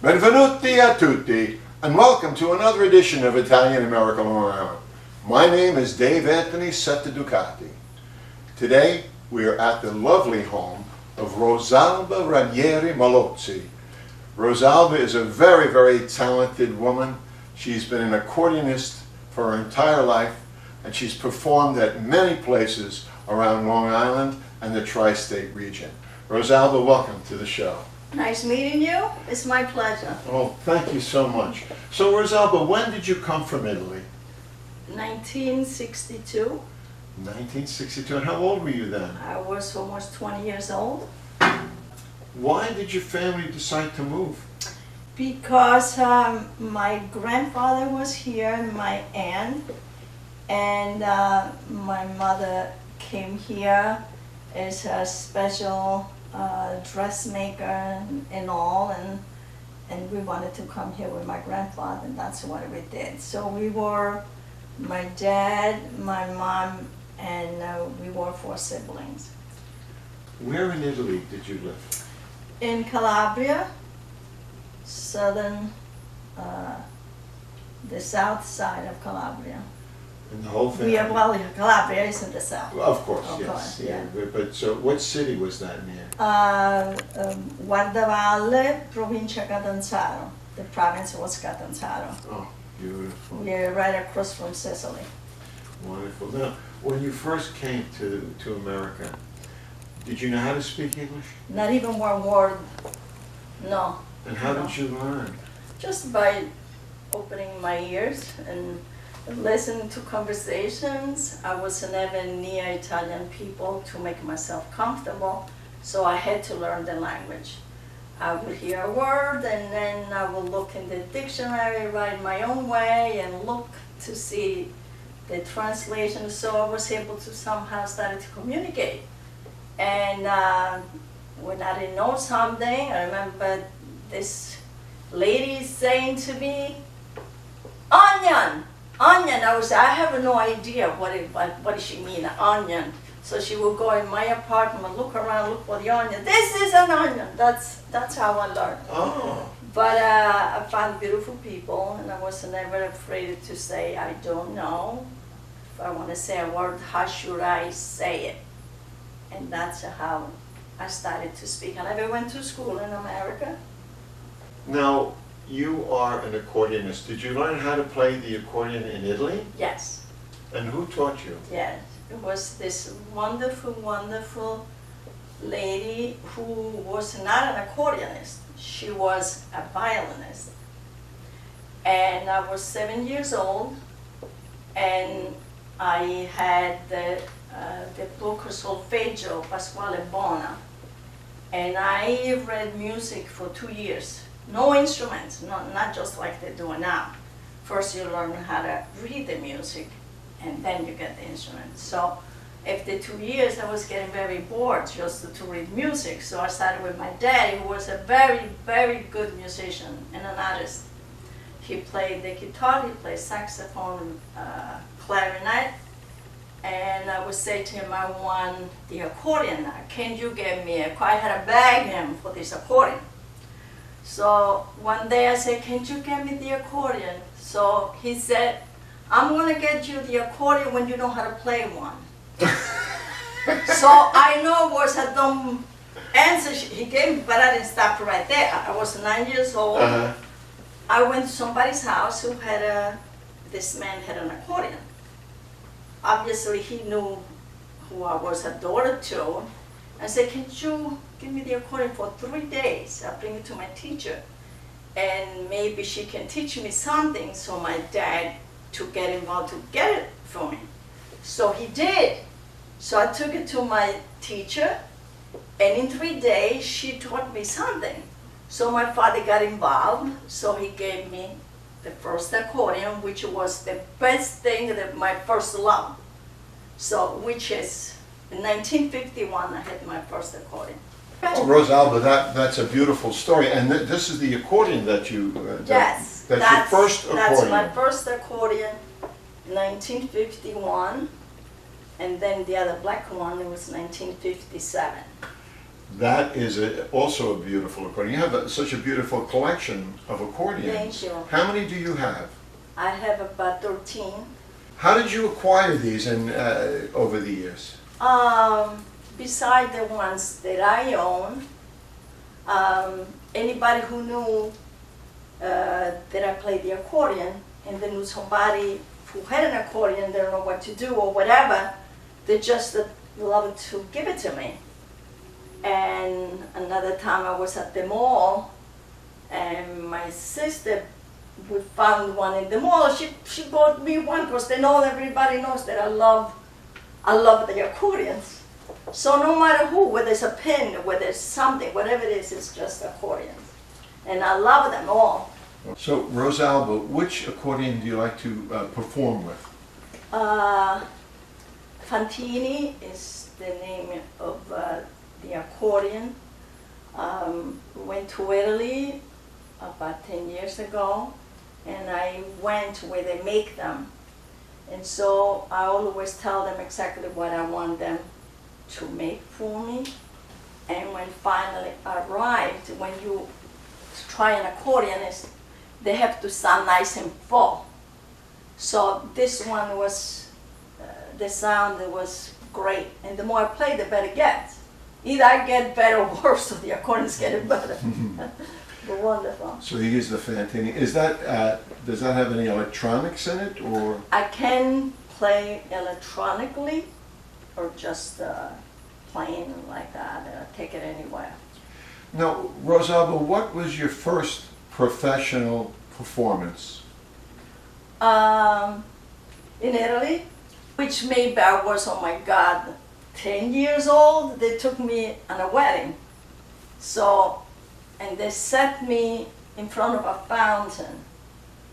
Benvenuti a tutti, and welcome to another edition of Italian American Long Island. My name is Dave Setteducati. Today we are at the lovely home of Rosalba Ranieri Mallozzi. Rosalba is a very, very talented woman. She's been an accordionist for her entire life, and she's performed at many places around Long Island and the tri-state region. Rosalba, welcome to the show. Nice meeting you. It's my pleasure. Oh, thank you so much. So, Rosalba, when did you come from Italy? 1962. 1962. And how old were you then? I was almost 20 years old. Why did your family decide to move? Because my grandfather was here and my aunt, and my mother came here as a special dressmaker and all, and we wanted to come here with my grandfather, and that's what we did. So we were, my dad, my mom, and we were 4 siblings. Where in Italy did you live? In Calabria, southern, the south side of Calabria. And the whole thing? Well, Calabria is in the south. Well, of course, Of yes. course, yeah. But so, what city was that near? Guardavalle, provincia Catanzaro. The province was Catanzaro. Oh, beautiful. We're right across from Sicily. Wonderful. Now, when you first came to America, did you know how to speak English? Not even one word, no. And how No. did you learn? Just by opening my ears and listening to conversations. I was never near Italian people to make myself comfortable, so I had to learn the language. I would hear a word and then I would look in the dictionary, write my own way, and look to see the translation, so I was able to somehow start to communicate. And when I didn't know something, I remember this lady saying to me, "Onion! Onion." I have no idea what does she mean, onion. So she would go in my apartment, look around, look for the onion. This is an onion. That's how I learned. Oh. But I found beautiful people, and I was never afraid to say I don't know. If I want to say a word, how should I say it? And that's how I started to speak. I never went to school in America. Now, you are an accordionist. Did you learn how to play the accordion in Italy? Yes. And who taught you? Yes. It was this wonderful, wonderful lady who was not an accordionist. She was a violinist. And I was 7 years old, and I had the book Solfeggio, Pasquale Bona. And I read music for 2 years. No instruments, not just like they do now. First you learn how to read the music, and then you get the instruments. So after 2 years, I was getting very bored just to read music. So I started with my dad, who was a very, very good musician and an artist. He played the guitar, he played saxophone, clarinet, and I would say to him, I want the accordion now. Can you get me I had to beg him for this accordion. So one day I said, can you get me the accordion? So he said, I'm going to get you the accordion when you know how to play one. So I know it was a dumb answer he gave me, but I didn't stop right there. I was 9 years old. Uh-huh. I went to somebody's house who had this man had an accordion. Obviously he knew who I was a daughter to. I said, can you give me the accordion for 3 days? I'll bring it to my teacher, and maybe she can teach me something. So my dad to get involved to get it for me. So he did. So I took it to my teacher, and in 3 days she taught me something. So my father got involved, so he gave me the first accordion, which was the best thing, my first love. So, which is, in 1951 I had my first accordion. Oh, Rosalba, that's a beautiful story. And this is the accordion that you... Yes. That's your first accordion. That's my first accordion, 1951. And then the other black one, it was 1957. That is also a beautiful accordion. You have such a beautiful collection of accordions. Thank you. How many do you have? I have about 13. How did you acquire these over the years? Beside the ones that I own, anybody who knew that I played the accordion and they knew somebody who had an accordion, they don't know what to do or whatever, they just loved to give it to me. And another time I was at the mall and my sister, we found one in the mall. She bought me one because everybody knows that I love the accordions. So no matter who, whether it's a pen, whether it's something, whatever it is, it's just accordions. And I love them all. So Rosalba, which accordion do you like to perform with? Fantini is the name of the accordion. We went to Italy about 10 years ago, and I went where they make them. And so I always tell them exactly what I want them to make for me. And when finally arrived, when you try an accordionist, they have to sound nice and full. So this one was, the sound was great. And the more I play, the better it gets. Either I get better or worse, or the accordionist get it better. But wonderful. So you use the Fantini. Is that, does that have any electronics in it, or? I can play electronically, or just playing like that, take it anywhere. Now, Rosalba, what was your first professional performance? In Italy, which maybe I was, oh my God, 10 years old. They took me on a wedding. So, and they set me in front of a fountain.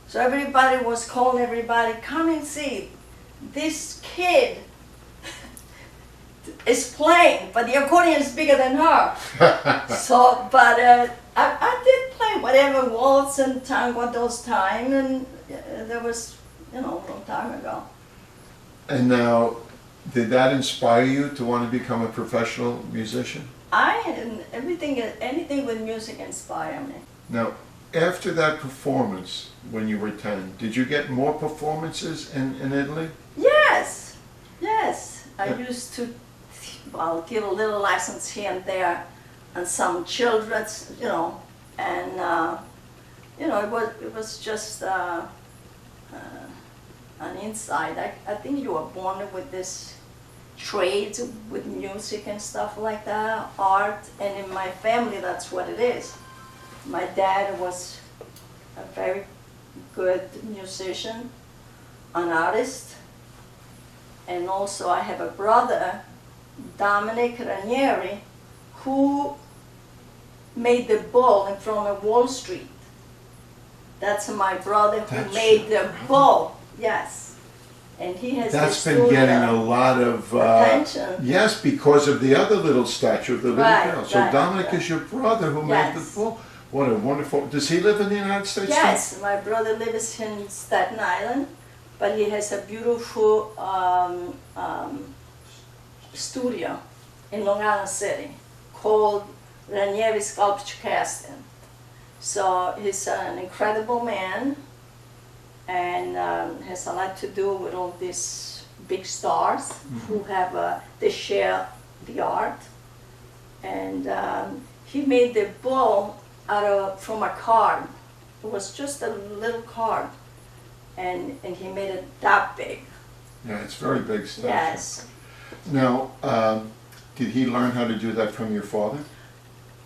So everybody was calling everybody, come and see. This kid is playing, but the accordion is bigger than her. So, but I did play whatever waltz and tango those time, and there was, a long time ago. And now, did that inspire you to want to become a professional musician? Anything with music inspire me. Now, after that performance, when you were 10, did you get more performances in Italy? Yes, yes. I used to, give a little lessons here and there on some children's, and, it was just an insight. I think you were born with this trade with music and stuff like that, art, and in my family that's what it is. My dad was a very good musician, an artist, and also I have a brother, Dave Ranieri, who made the bull in front of Wall Street. That's my brother who made the bull, yes. And he has That's been getting a lot of attention. Yes, because of the other little statue of the little girl. So Dominic is your brother who made the bull. What a wonderful. Does he live in the United States? Yes, too? my brother lives in Staten Island, but he has a beautiful studio in Long Island City called Ranieri Sculpture Casting. So he's an incredible man, and has a lot to do with all these big stars who have they share the art. And he made the bull from a card. It was just a little card, and he made it that big. Yeah, it's very big stuff. Yes. Now, did he learn how to do that from your father?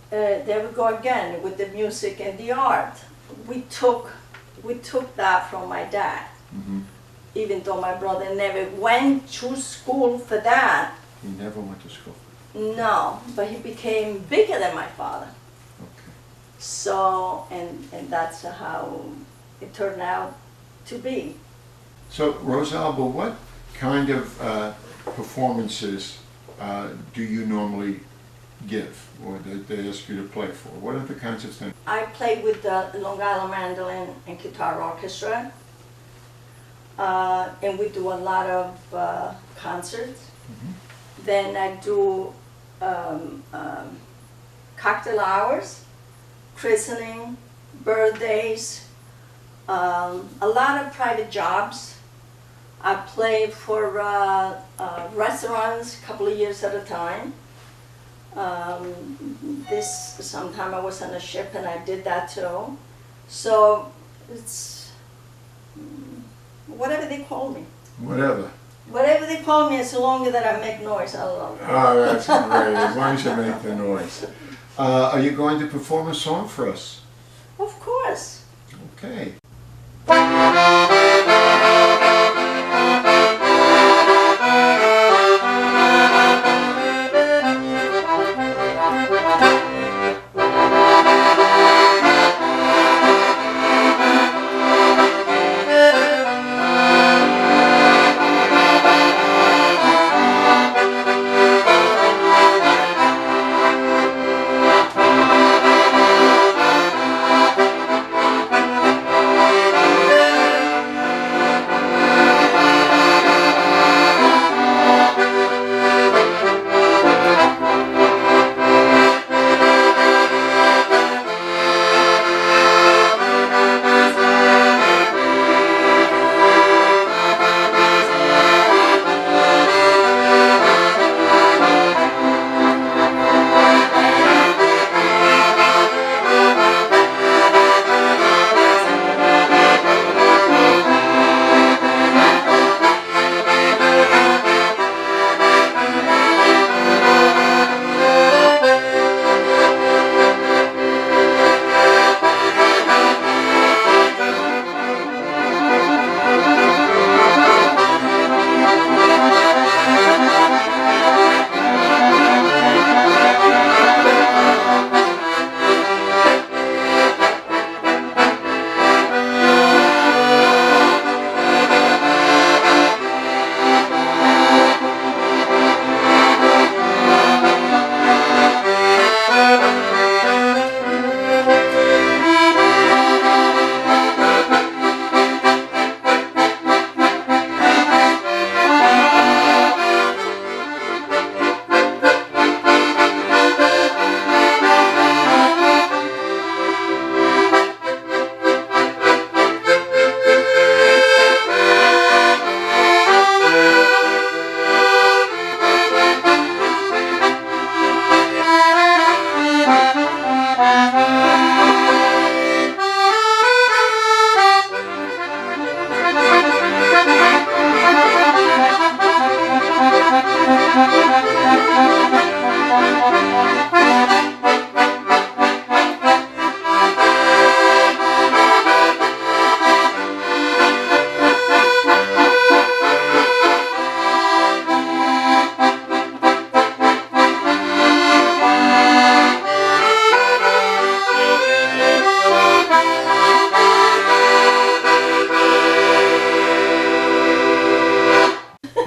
There we go again with the music and the art. We took that from my dad. Even though my brother never went to school for that. He never went to school. No, but he became bigger than my father. Okay. So, and that's how it turned out to be. So, Rosalba, what kind of performances do you normally give, or that they ask you to play for? What are the kinds of things? I played with the Long Island Mandolin and Guitar Orchestra, and we do a lot of concerts. Then I do cocktail hours, christening, birthdays, a lot of private jobs. I played for restaurants a couple of years at a time. Sometime I was on a ship and I did that too. So it's whatever they call me. Whatever. Whatever they call me, as long as that I make noise, I love it. Oh, that's great. As long as you make the noise. Are you going to perform a song for us? Of course. Okay.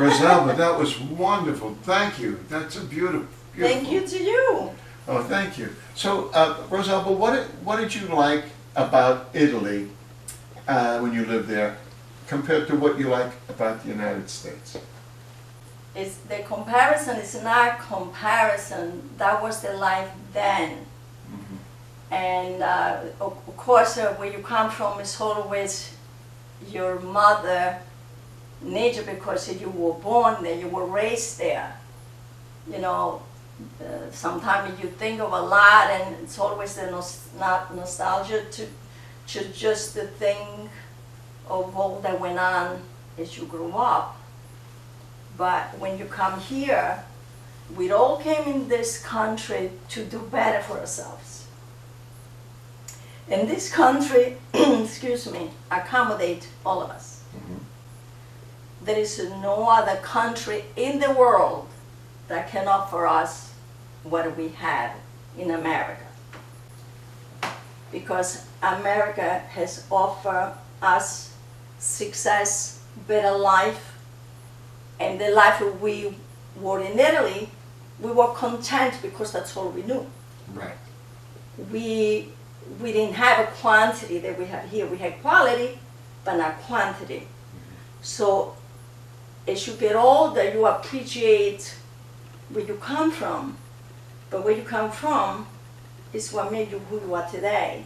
Rosalba, that was wonderful. Thank you. That's a beautiful. Thank you to you. Oh, thank you. So, Rosalba, what did you like about Italy when you lived there, compared to what you like about the United States? It's the comparison is not comparison. That was the life then. Mm-hmm. And of course, where you come from is always your mother nature, because you were born there, you were raised there. You know, sometimes you think of a lot, and it's always the not nostalgia to just the thing of all that went on as you grew up. But when you come here, we all came in this country to do better for ourselves. And this country, excuse me, accommodate all of us. Mm-hmm. There is no other country in the world that can offer us what we have in America. Because America has offered us success, better life, and the life we were in Italy, we were content because that's all we knew. Right. We didn't have a quantity that we have here. We had quality, but not quantity. Mm-hmm. So as you get older, you appreciate where you come from. But where you come from is what made you who you are today.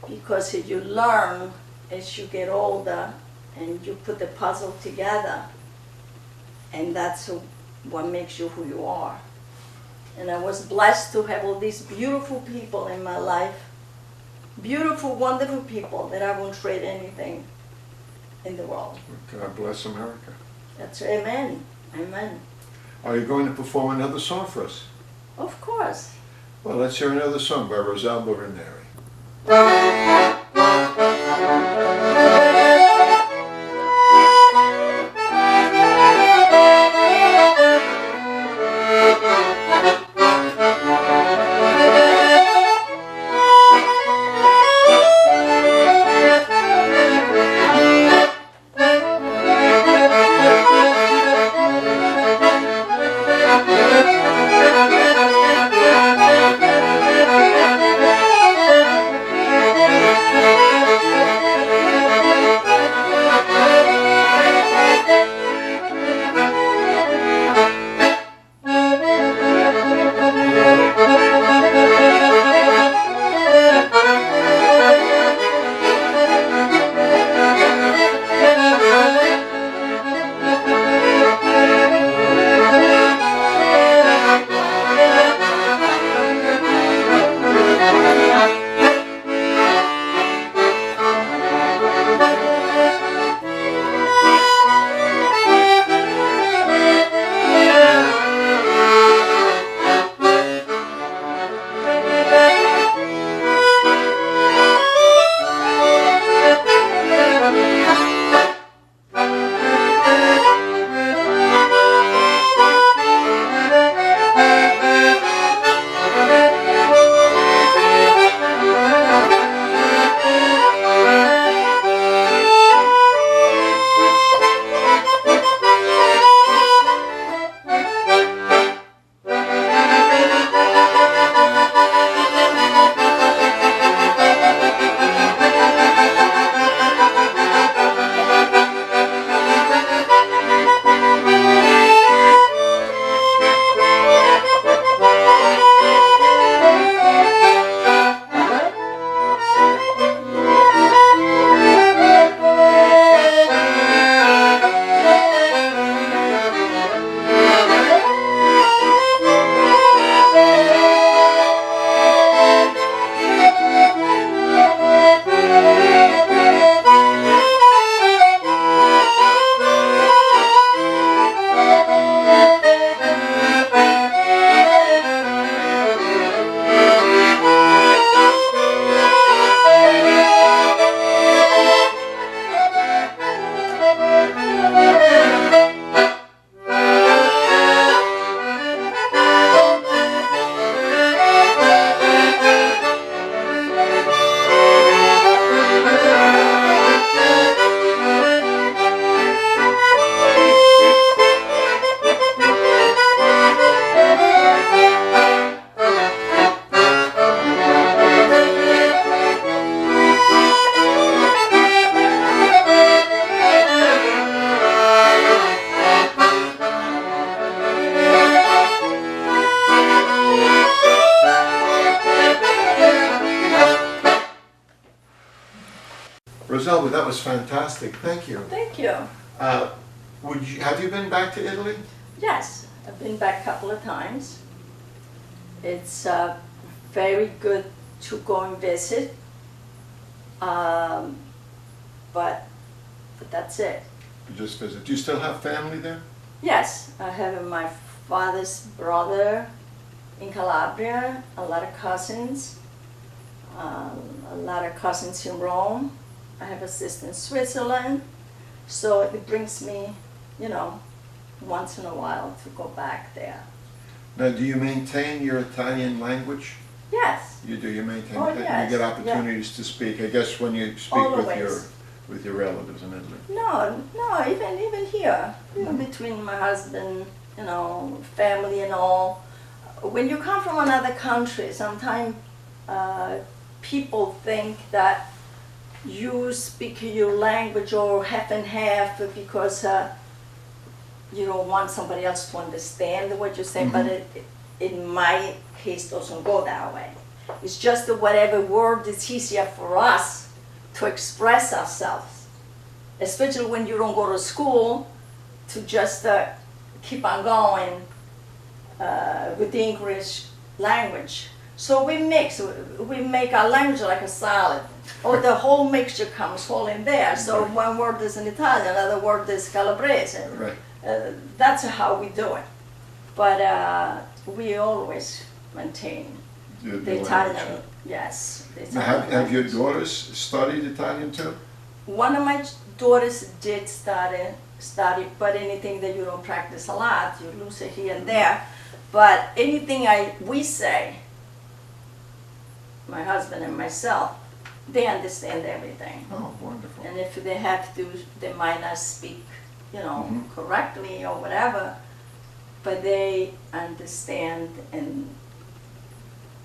Because you learn as you get older and you put the puzzle together, and that's what makes you who you are. And I was blessed to have all these beautiful people in my life, beautiful, wonderful people that I won't trade anything in the world. God bless America. That's amen, amen. Are you going to perform another song for us? Of course. Well, let's hear another song by Rosalba Ranieri. Rosalba, that was fantastic. Thank you. Thank you. Have you been back to Italy? Yes, I've been back a couple of times. It's very good to go and visit, but that's it. You just visit. Do you still have family there? Yes, I have my father's brother in Calabria, a lot of cousins in Rome. I have a sister in Switzerland, so it brings me, once in a while to go back there. Now, do you maintain your Italian language? Yes. You do. You maintain. Oh, it. yes. You get opportunities to speak. I guess when you speak Always. with your relatives in Italy. No, even here, even between my husband, family and all. When you come from another country, sometimes people think that you speak your language or half and half because you don't want somebody else to understand what you're saying. But in my case doesn't go that way. It's just that whatever word is easier for us to express ourselves, especially when you don't go to school, to just keep on going with the English language. So we mix, we make our language like a salad, or the whole mixture comes all in there. So one word is in Italian, another word is calabrese. Right. That's how we do it. But we always maintain the Italian, yes. The Italian Have your language. daughters studied Italian too? One of my daughters did study, but anything that you don't practice a lot, you lose it here and there. But anything we say, my husband and myself, they understand everything. Oh, wonderful. And if they have to, they might not speak, correctly or whatever, but they understand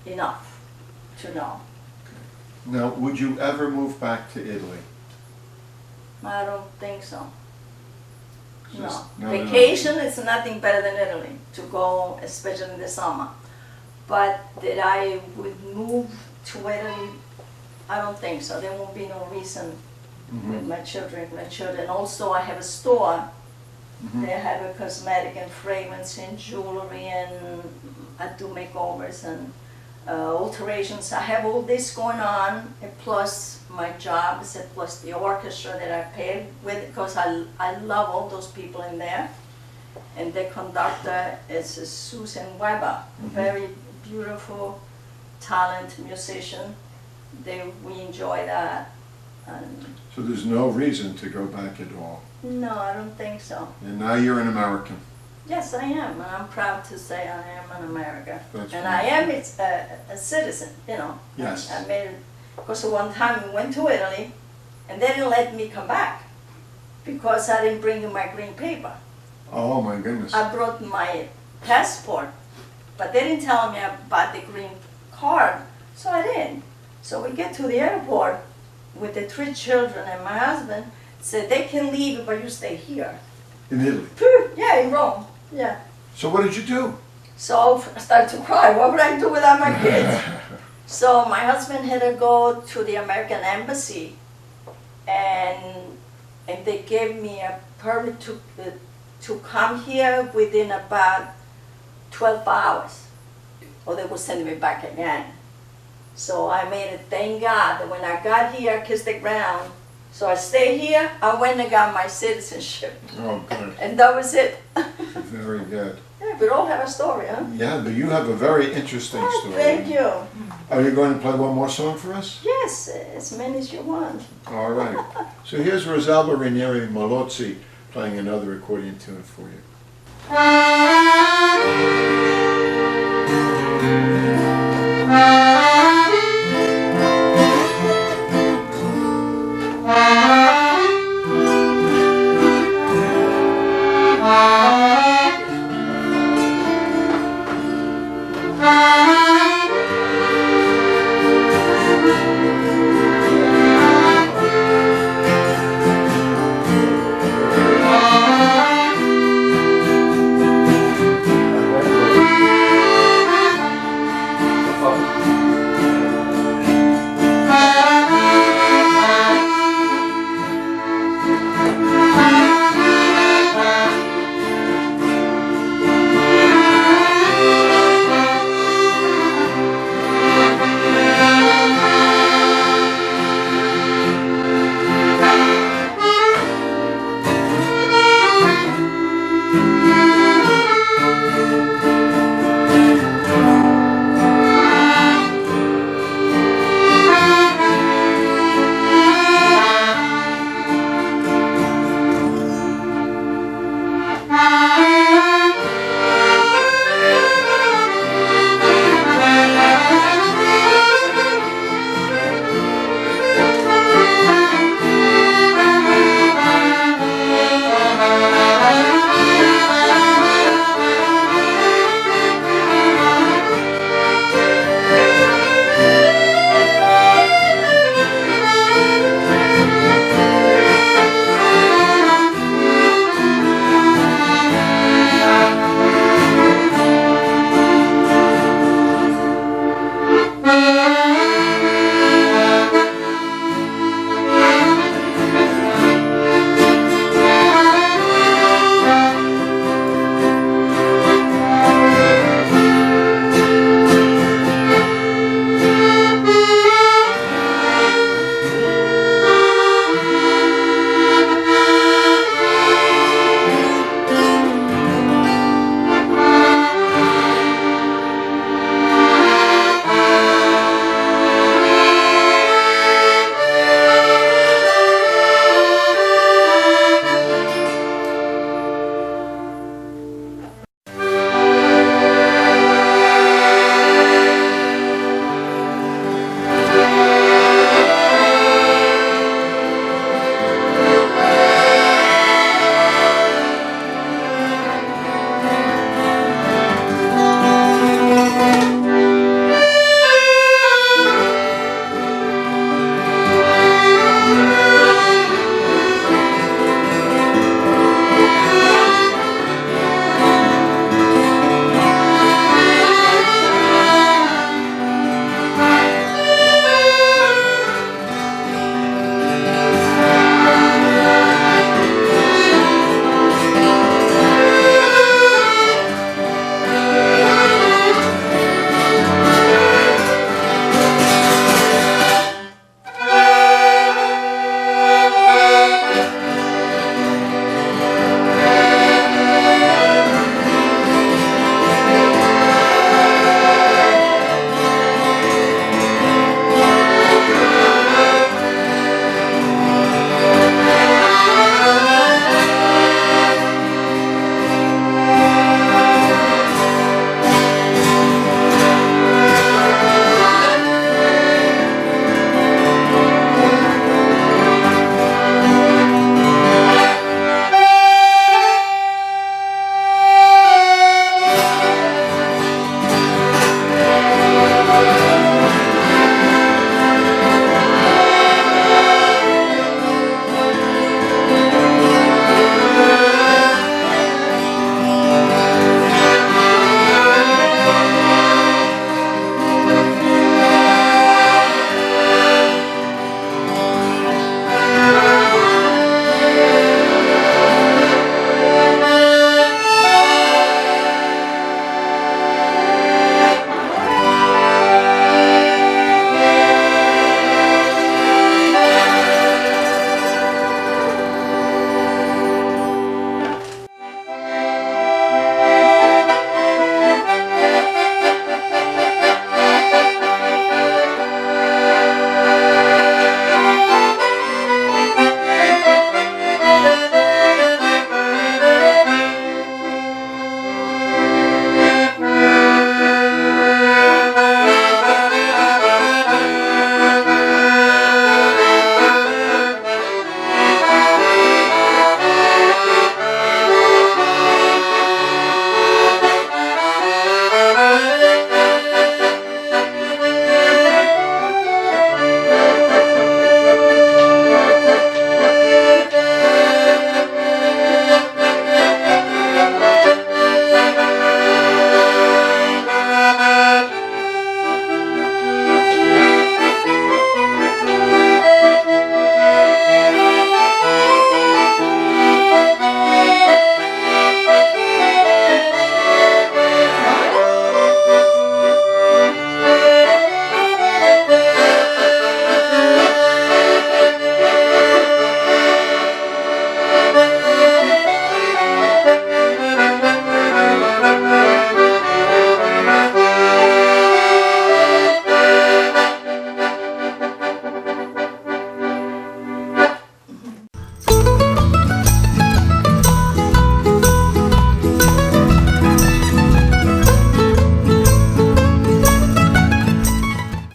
enough to know. Now, would you ever move back to Italy? I don't think so. Just- No. Vacation is nothing better than Italy, to go, especially in the summer. But that I would move to Italy, I don't think so. There won't be no reason with my children, grandchildren. Also, I have a store. They have a cosmetic and fragrance and jewelry, and I do makeovers and alterations. I have all this going on, and plus my jobs, and plus the orchestra that I paid with, because I love all those people in there. And the conductor is Susan Weber, very beautiful, talent musician. We enjoy that. And So there's no reason to go back at all. no, I don't think so. And now you're an American. Yes, I am, and I'm proud to say I am an American. That's And I am a citizen, Yes. I made it, because one time we went to Italy, and they didn't let me come back, because I didn't bring my green paper. Oh my goodness. I brought my passport, but they didn't tell me about the green card, so I didn't. So we get to the airport with the 3 children and my husband, said they can leave, but you stay here. In Italy. Yeah, in Rome, yeah. So what did you do? So I started to cry. What would I do without my kids? So my husband had to go to the American embassy, and they gave me a permit to come here within about 12 hours, or they would send me back again. So I made it, thank God, that when I got here, I kissed the ground. So I stayed here, I went and got my citizenship, Oh, good. and that was it. Very good. Yeah, we all have a story, huh? Yeah, but you have a very interesting Oh, story. thank you. Are you going to play one more song for us? Yes, as many as you want. All right. So here's Rosalba Ranieri Mallozzi playing another accordion tune for you.